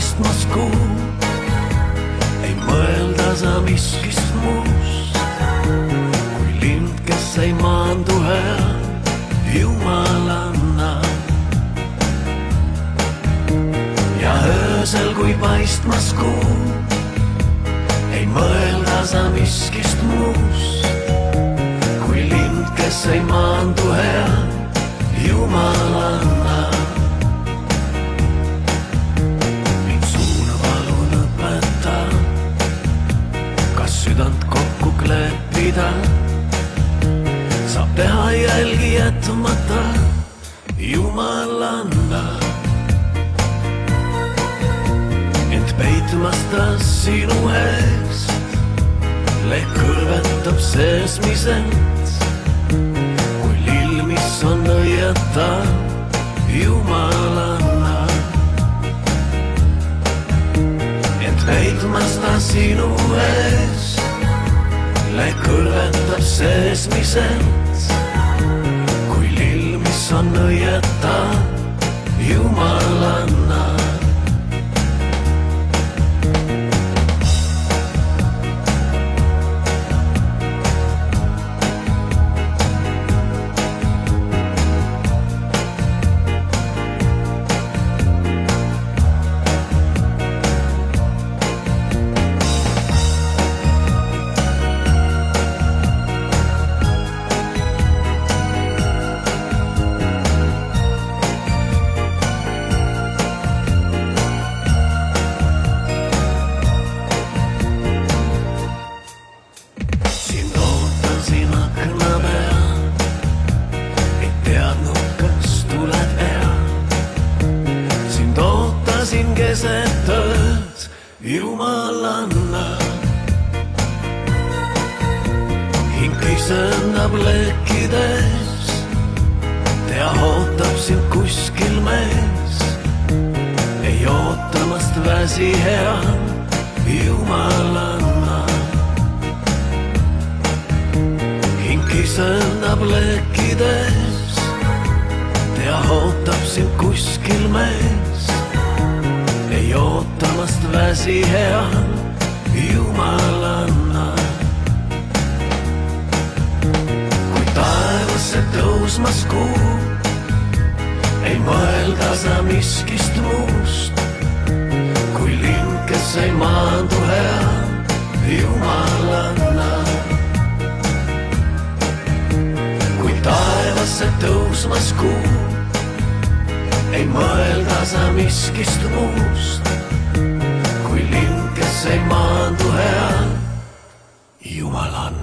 paistmas kuu, ei mõelda sa miskist muust, kui lind, kes ei maandu hea jumalanna. Ja öösel, kui paistmas kuu, ei mõelda sa miskist muust, kui lind, kes ei maandu hea jumalanna. Mind suuna palun õpeta, kas südant kokku kleepida saab teha jälgi jätmata jumalanna. Ent peitmasta sinu eest leht kõrvetab seesmised, kui lill, mis on õieta jumalanna. Ent peitmasta sinu eest leht kõrvetab seesmised, kui lill, mis on õieta jumalanna. Keset ööd jumalanna, hing kisendab lekkides, tea ootab sind kuskil mees, ei ootamast väsi hea jumalanna. Hing kisendab lekkides, tea ootab sind kuskil mees, ei ootamast väsi hea jumalanna. Kui taevasse tõusmas kuu, ei mõelda sa miskist muust, kui lind, kes ei maandu hea jumalanna. Kui taevasse tõusmas kuu, ei mõelda sa miskist muust, kui lind, kes ei maandu hea jumalanna.